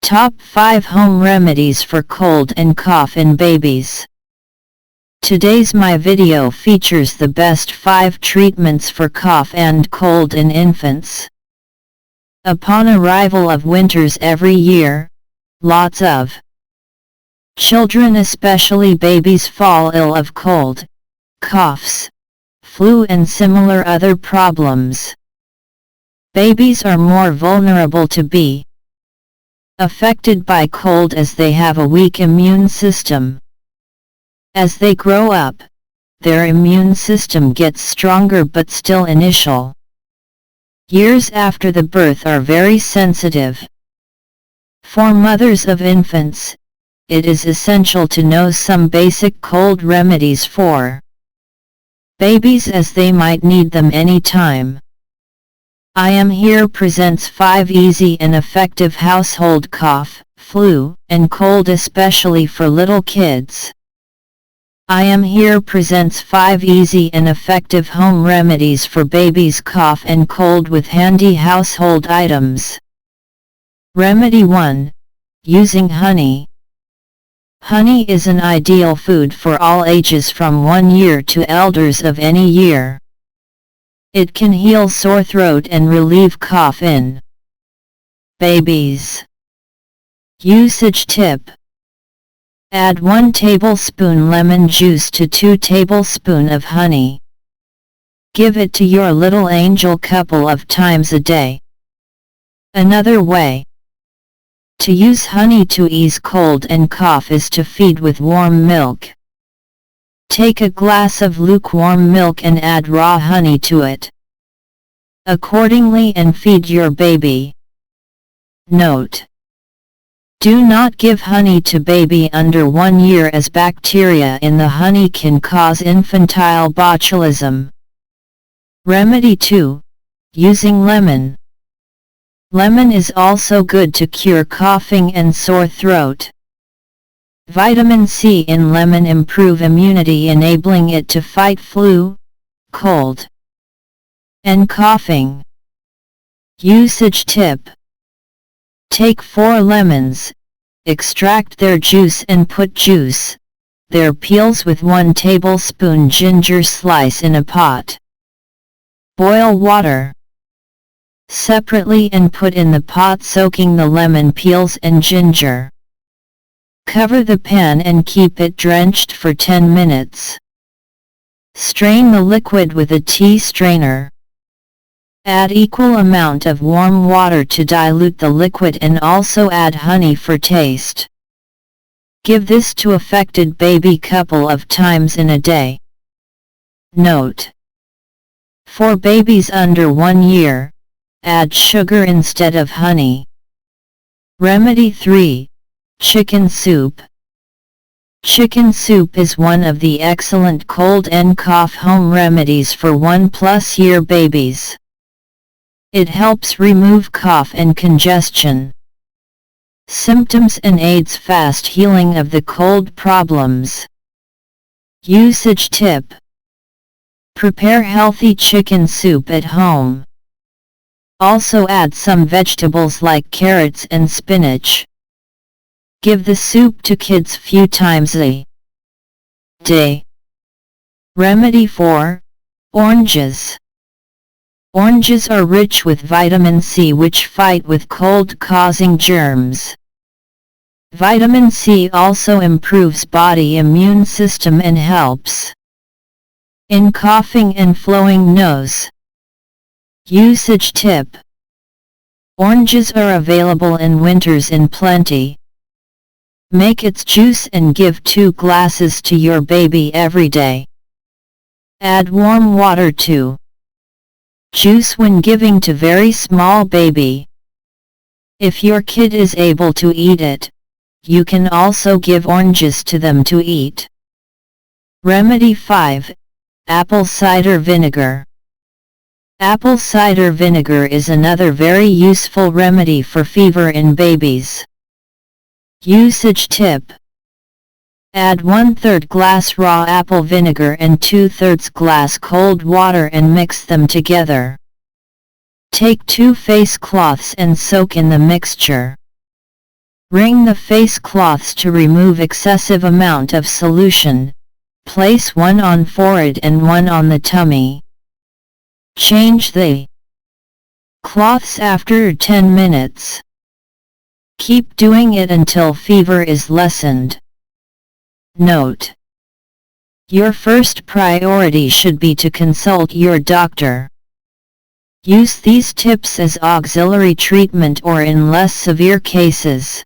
Top 5 Home Remedies for Cold and Cough in Babies. Today's my video features the best 5 treatments for cough and cold in infants. Upon arrival of winters every year, lots of children, especially babies, fall ill of cold, coughs, flu and similar other problems. Babies are more vulnerable to be affected by cold as they have a weak immune system. As they grow up, their immune system gets stronger, but still initial years after the birth are very sensitive. For mothers of infants, it is essential to know some basic cold remedies for babies, as they might need them anytime. I am here presents 5 easy and effective household cough, flu, and cold, especially for little kids. I am here presents 5 easy and effective home remedies for babies' cough and cold with handy household items. Remedy 1. Using honey. Honey is an ideal food for all ages from 1 year to elders of any year. It can heal sore throat and relieve cough in babies. Usage tip. Add 1 tablespoon lemon juice to 2 tablespoons of honey. Give it to your little angel couple of times a day. Another way to use honey to ease cold and cough is to feed with warm milk. Take a glass of lukewarm milk and add raw honey to it accordingly and feed your baby. Note: do not give honey to baby under 1 year, as bacteria in the honey can cause infantile botulism. Remedy 2. Using lemon. Lemon is also good to cure coughing and sore throat. Vitamin C in lemon improve immunity, enabling it to fight flu, cold, and coughing. Usage tip. Take 4 lemons, extract their juice and put their peels with 1 tablespoon ginger slice in a pot. Boil water separately and put in the pot, soaking the lemon peels and ginger. Cover the pan and keep it drenched for 10 minutes. Strain the liquid with a tea strainer. Add equal amount of warm water to dilute the liquid and also add honey for taste. Give this to affected baby couple of times in a day. Note: for babies under 1 year, add sugar instead of honey. Remedy 3. Chicken soup. Chicken soup is one of the excellent cold and cough home remedies for 1+ year babies. It helps remove cough and congestion symptoms and aids fast healing of the cold problems. Usage tip. Prepare healthy chicken soup at home. Also add some vegetables like carrots and spinach. Give the soup to kids few times a day. Remedy 4. Oranges. Oranges are rich with vitamin C, which fight with cold-causing germs. Vitamin C also improves body immune system and helps in coughing and flowing nose. Usage tip. Oranges are available in winters in plenty. Make its juice and give 2 glasses to your baby every day. Add warm water to juice when giving to very small baby. If your kid is able to eat it, you can also give oranges to them to eat. Remedy 5. Apple cider vinegar. Apple cider vinegar is another very useful remedy for fever in babies. Usage tip. Add 1/3 glass raw apple vinegar and 2/3 glass cold water and mix them together. Take 2 face cloths and soak in the mixture. Wring the face cloths to remove excessive amount of solution. Place one on forehead and one on the tummy. Change the cloths after 10 minutes. Keep doing it until fever is lessened. Note: your first priority should be to consult your doctor. Use these tips as auxiliary treatment or in less severe cases.